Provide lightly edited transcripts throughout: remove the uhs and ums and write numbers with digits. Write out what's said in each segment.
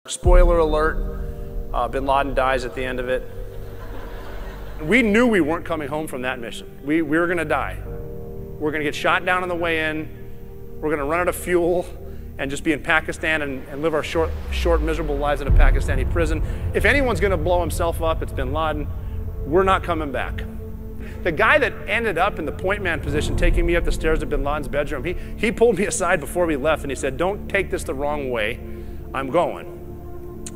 Spoiler alert, bin Laden dies at the end of it. We knew we weren't coming home from that mission. We were gonna die. We're gonna get shot down on the way in. We're gonna run out of fuel and just be in Pakistan and live our short, miserable lives in a Pakistani prison. If anyone's gonna blow himself up, it's bin Laden. We're not coming back. The guy that ended up in the point man position taking me up the stairs to bin Laden's bedroom, he pulled me aside before we left and he said, "Don't take this the wrong way, I'm going.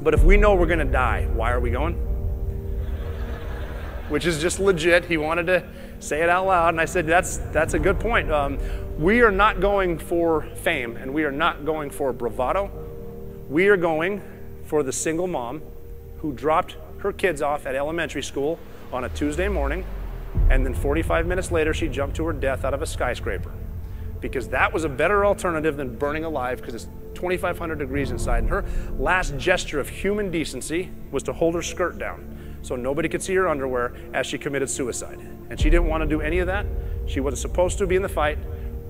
But if we know we're gonna die, why are we going?" Which is just legit. He wanted to say it out loud, and I said, that's a good point. We are not going for fame, and we are not going for bravado. We are going for the single mom who dropped her kids off at elementary school on a Tuesday morning, and then 45 minutes later, she jumped to her death out of a skyscraper. Because that was a better alternative than burning alive, because it's 2,500 degrees inside. And her last gesture of human decency was to hold her skirt down so nobody could see her underwear as she committed suicide. And she didn't want to do any of that. She wasn't supposed to be in the fight.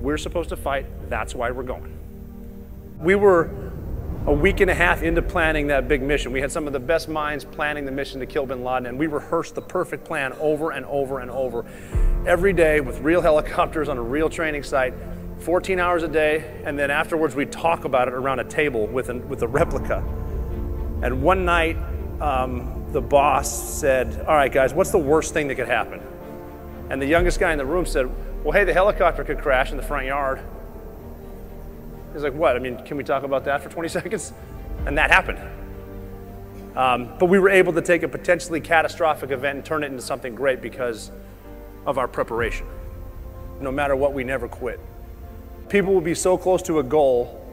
We're supposed to fight. That's why we're going. We were a week and a half into planning that big mission. We had some of the best minds planning the mission to kill bin Laden, and we rehearsed the perfect plan over and over and over every day with real helicopters on a real training site, 14 hours a day, and then afterwards we talk about it around a table with a replica. And one night, the boss said, "All right, guys, what's the worst thing that could happen?" And the youngest guy in the room said, "Well, hey, the helicopter could crash in the front yard." He's like, "What? I mean, can we talk about that for 20 seconds? And that happened. But we were able to take a potentially catastrophic event and turn it into something great because of our preparation. No matter what, we never quit. People will be so close to a goal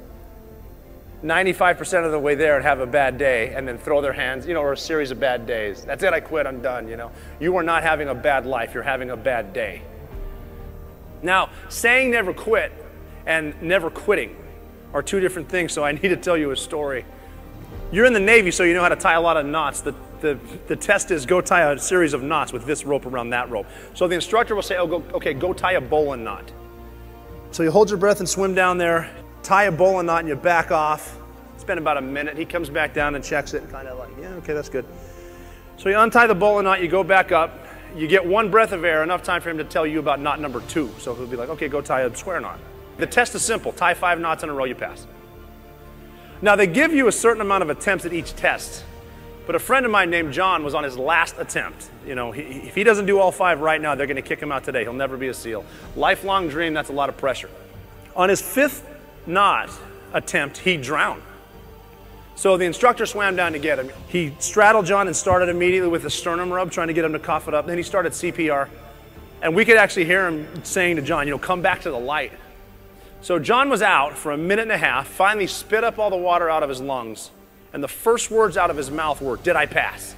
95% of the way there and have a bad day and then throw their hands, or a series of bad days. That's it, I quit, I'm done, You are not having a bad life, you're having a bad day. Now, saying never quit and never quitting are two different things, so I need to tell you a story. You're in the Navy, so you know how to tie a lot of knots. The test is go tie a series of knots with this rope around that rope. So the instructor will say, okay, go tie a bowline knot. So you hold your breath and swim down there, tie a bowline knot and you back off. Spend about a minute. He comes back down and checks it and kind of like, yeah, okay, that's good. So you untie the bowline knot, you go back up, you get one breath of air, enough time for him to tell you about knot number 2. So he'll be like, okay, go tie a square knot. The test is simple. Tie 5 knots in a row, you pass. Now they give you a certain amount of attempts at each test, but a friend of mine named John was on his last attempt. If he doesn't do all 5 right now, they're going to kick him out today. He'll never be a SEAL. Lifelong dream, that's a lot of pressure. On his 5th knot attempt, he drowned. So the instructor swam down to get him. He straddled John and started immediately with a sternum rub, trying to get him to cough it up. Then he started CPR. And we could actually hear him saying to John, come back to the light. So John was out for a minute and a half, finally spit up all the water out of his lungs. And the first words out of his mouth were, "Did I pass?"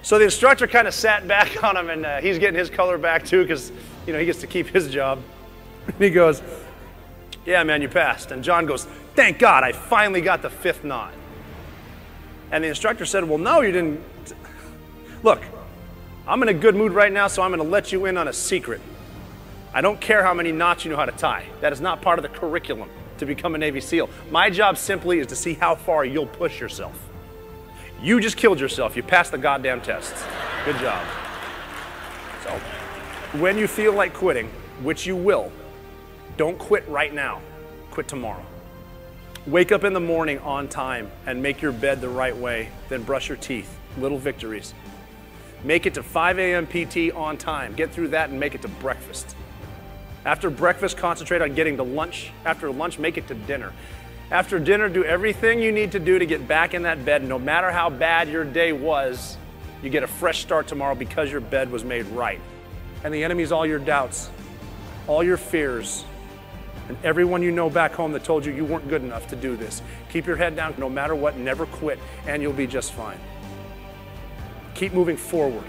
So the instructor kind of sat back on him, and he's getting his color back too, because he gets to keep his job. And he goes, "Yeah, man, you passed." And John goes, "Thank God, I finally got the 5th knot." And the instructor said, "Well, no, you didn't. Look, I'm in a good mood right now, so I'm going to let you in on a secret. I don't care how many knots you know how to tie. That is not part of the curriculum to become a Navy SEAL. My job simply is to see how far you'll push yourself. You just killed yourself. You passed the goddamn test. Good job. So, when you feel like quitting, which you will, don't quit right now. Quit tomorrow. Wake up in the morning on time and make your bed the right way, then brush your teeth. Little victories. Make it to 5 a.m. PT on time. Get through that and make it to breakfast. After breakfast, concentrate on getting to lunch. After lunch, make it to dinner. After dinner, do everything you need to do to get back in that bed. No matter how bad your day was, you get a fresh start tomorrow because your bed was made right. And the enemy's all your doubts, all your fears, and everyone you know back home that told you weren't good enough to do this. Keep your head down no matter what, never quit, and you'll be just fine. Keep moving forward.